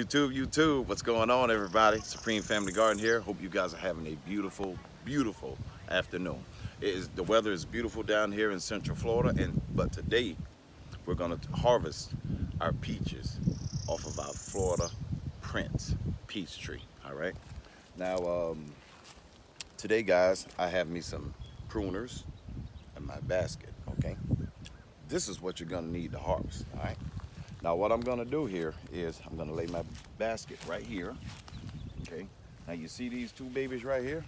YouTube, what's going on, everybody? Supreme Family Garden here. Hope you guys are having a beautiful afternoon. The weather is beautiful down here in Central Florida, but today we're gonna harvest our peaches off of our Florida Prince peach tree. All right. Now, today, guys, I have me some pruners in my basket. Okay. This is what you're gonna need to harvest. All right. Now what I'm gonna do here is I'm gonna lay my basket right here, okay? Now you see these two babies right here?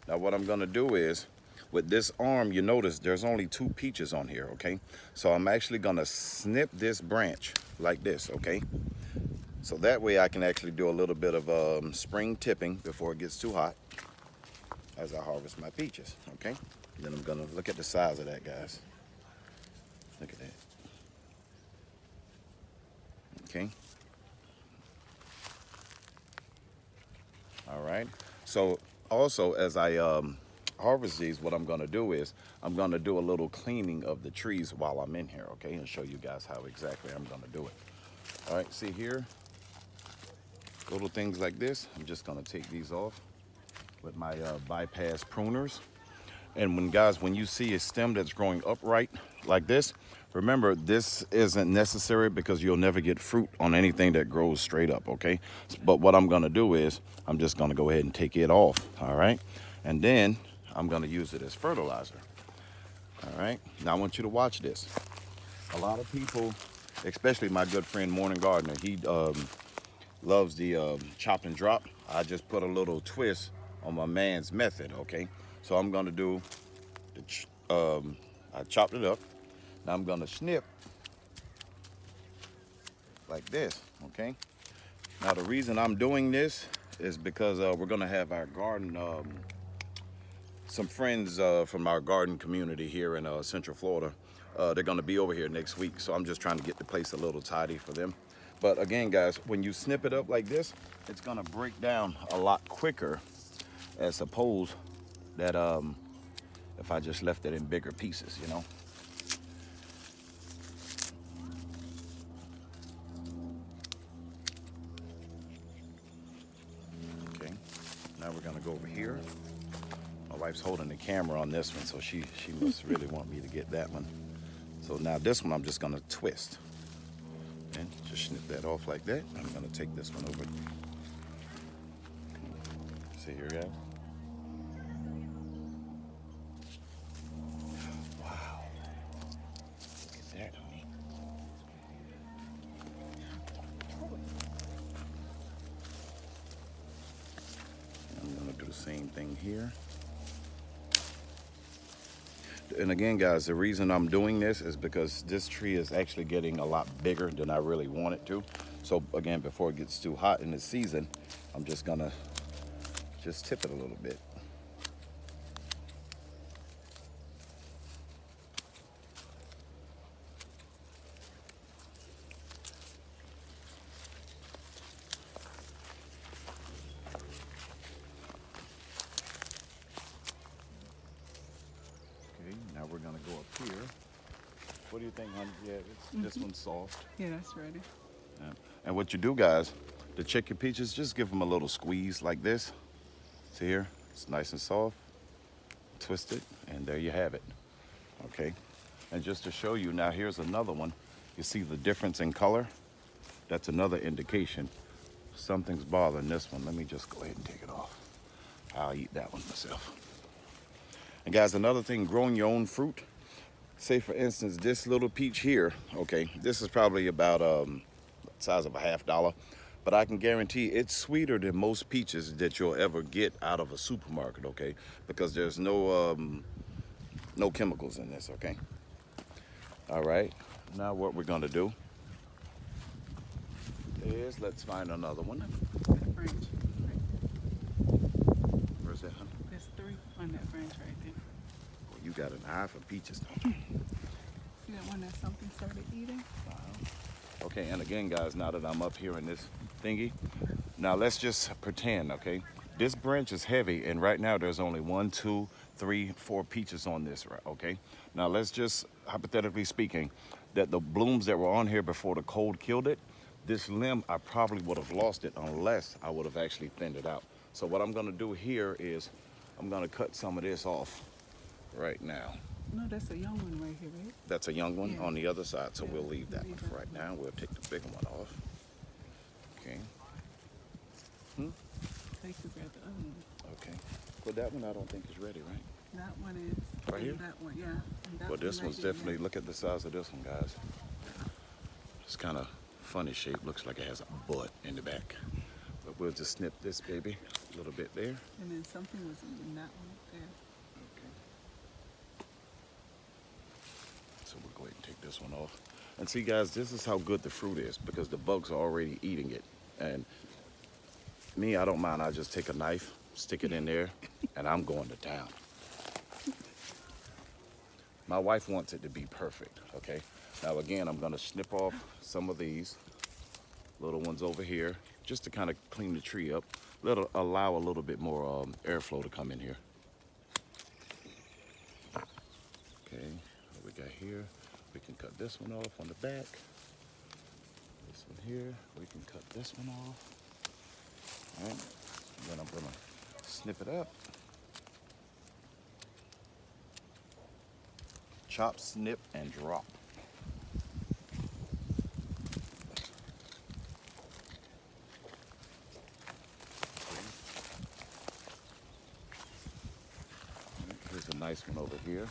Now what I'm gonna do is, with this arm, you notice there's only two peaches on here, okay? So I'm actually gonna snip this branch like this, okay? So that way I can actually do a little bit of spring tipping before it gets too hot as I harvest my peaches, okay? Then I'm gonna look at the size of that, guys. Look at that. Okay. All right. So also, as I harvest these, what I'm going to do is I'm going to do a little cleaning of the trees while I'm in here, okay, and show you guys how exactly I'm going to do it. All right. See here, little things like this. I'm just going to take these off with my bypass pruners. And when you see a stem that's growing upright like this, remember this isn't necessary because you'll never get fruit on anything that grows straight up, okay? But what I'm gonna do is I'm just gonna go ahead and take it off, all right? And then I'm gonna use it as fertilizer, all right? Now I want you to watch this. A lot of people, especially my good friend Morning Gardener, he loves the chop and drop. I just put a little twist on my man's method, okay? So I'm gonna do, I chopped it up. Now I'm gonna snip like this, okay? Now the reason I'm doing this is because we're gonna have our garden, some friends from our garden community here in Central Florida. They're gonna be over here next week, so I'm just trying to get the place a little tidy for them. But again, guys, when you snip it up like this, it's gonna break down a lot quicker as opposed that if I just left it in bigger pieces, you know. Okay, now we're gonna go over here. My wife's holding the camera on this one, so she must really want me to get that one. So now this one I'm just gonna twist. And just snip that off like that. I'm gonna take this one over. See here, guys? Wow. Look at that, honey. I'm gonna do the same thing here. And again, guys, the reason I'm doing this is because this tree is actually getting a lot bigger than I really want it to. So again, before it gets too hot in the season, I'm just gonna tip it a little bit. Okay, now we're gonna go up here. What do you think, honey? Yeah, this one's soft. Yeah, that's ready. Yeah. And what you do, guys, to check your peaches, just give them a little squeeze like this. See here? It's nice and soft. Twist it, and there you have it. Okay. And just to show you, now here's another one. You see the difference in color? That's another indication something's bothering this one. Let me just go ahead and take it off. I'll eat that one myself. And guys, another thing, growing your own fruit. Say for instance, this little peach here, okay, this is probably about the size of a $1/2, but I can guarantee it's sweeter than most peaches that you'll ever get out of a supermarket, okay? Because there's no chemicals in this, okay? All right, now what we're gonna do is let's find another one. That branch. Where's that, honey? There's 3 on that branch right there. Well, you got an eye for peaches, don't you? See that one that something started eating? Okay, and again, guys, now that I'm up here in this thingy, now let's just pretend, okay? This branch is heavy, and right now there's only 1, 2, 3, 4 peaches on this, okay? Now let's just, hypothetically speaking, that the blooms that were on here before the cold killed it, This limb, I probably would have lost it unless I would have actually thinned it out. So what I'm gonna do here is I'm gonna cut some of this off right now. No, that's a young one right here, right? That's a young one Yeah. on the other side, so Yeah, we'll leave that leave one for that right one. now. We'll take the bigger one off. Okay. So you could grab the other one. Okay. But that one I don't think is ready, right? That one is. Right and here? That one, yeah. And that Well, this one one's right here, definitely, yeah. look at the size of this one, guys. It's kind of funny shape. Looks like it has a butt in the back. But we'll just snip this baby a little bit there. And then something was in that one up there. Okay. So we'll go ahead and take this one off. And see, guys, this is how good the fruit is because the bugs are already eating it. And me, I don't mind. I just take a knife, stick it in there, and I'm going to town. My wife wants it to be perfect, okay? Now, again, I'm gonna snip off some of these little ones over here just to kind of clean the tree up. Allow a little bit more airflow to come in here. Okay, what we got here? We can cut this one off on the back. This one here, we can cut this one off. All right, and then I'm gonna snip it up. Chop, snip, and drop. Here's a nice one over here.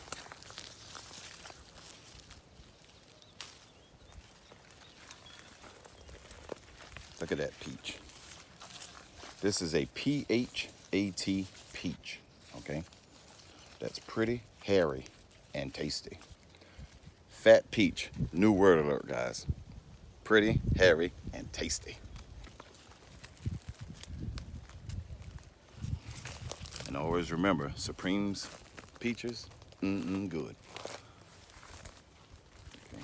Look at that peach. This is a P-H-A-T peach, okay? That's pretty, hairy, and tasty. Fat peach, new word alert, guys. Pretty, hairy, and tasty. And always remember, Supreme's peaches, good. Okay.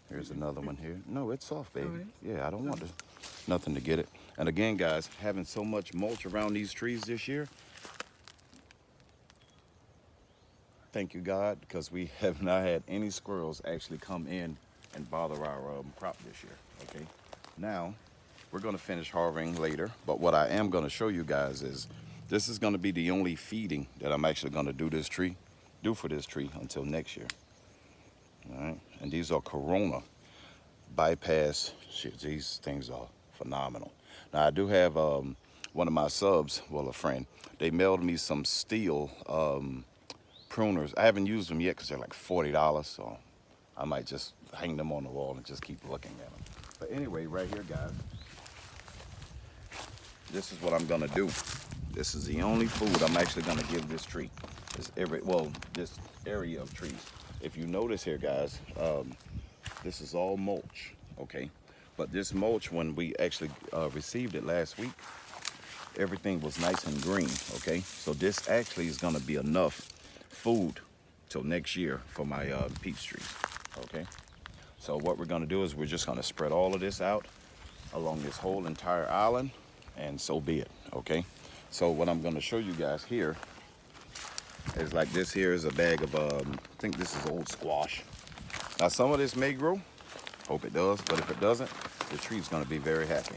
Here's another one here. No, it's soft, baby. Oh, it is? Yeah, I don't want nothing to get it. And again, guys, having so much mulch around these trees this year, thank you, God, because we have not had any squirrels actually come in and bother our crop this year, okay? Now, we're gonna finish harvesting later, but what I am gonna show you guys is this is gonna be the only feeding that I'm actually gonna do for this tree until next year, all right? And these are Corona bypass shit. These things are phenomenal. Now, I do have one of my subs, well, a friend, they mailed me some steel pruners. I haven't used them yet because they're like $40, so I might just hang them on the wall and just keep looking at them. But anyway, right here, guys, this is what I'm gonna do. This is the only food I'm actually gonna give this tree. This area of trees. If you notice here, guys, this is all mulch, okay? But this mulch, when we actually received it last week, everything was nice and green, okay? So this actually is gonna be enough food till next year for my peach trees, okay? So what we're gonna do is we're just gonna spread all of this out along this whole entire island, and so be it, okay? So what I'm gonna show you guys here is like this here is a bag of, I think this is old squash. Now some of this may grow, hope it does, but if it doesn't, the tree's gonna be very happy.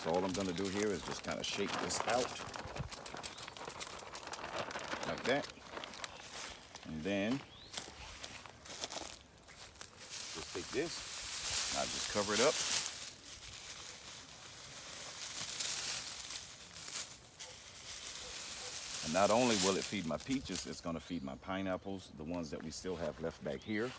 So all I'm gonna do here is just kind of shake this out like that. And then just take this, and I just cover it up. And not only will it feed my peaches, it's gonna feed my pineapples, the ones that we still have left back here,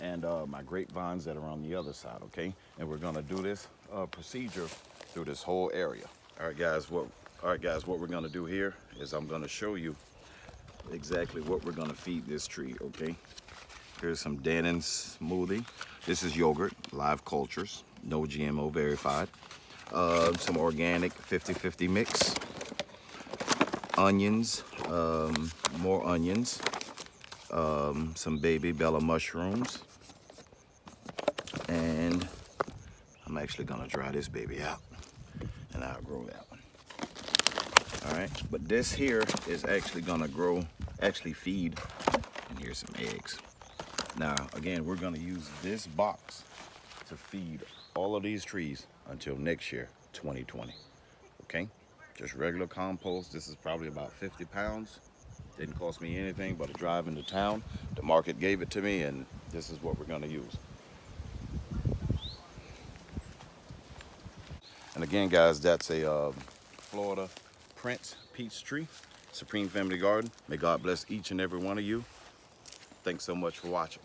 and my grapevines that are on the other side, okay? And we're gonna do this procedure through this whole area. All right, guys, what we're gonna do here is I'm gonna show you exactly what we're gonna feed this tree, okay? Here's some Dannon's smoothie. This is yogurt, live cultures, no GMO verified. Some organic 50-50 mix. Onions, more onions. Some baby Bella mushrooms. And I'm actually gonna dry this baby out and I'll grow that one. All right, but this here is actually gonna feed, and here's some eggs. Now, again, we're gonna use this box to feed all of these trees until next year, 2020. Okay? Just regular compost. This is probably about 50 pounds. Didn't cost me anything but a drive into town. The market gave it to me, and this is what we're going to use. And again, guys, that's a Florida Prince peach tree, Supreme Family Garden. May God bless each and every one of you. Thanks so much for watching.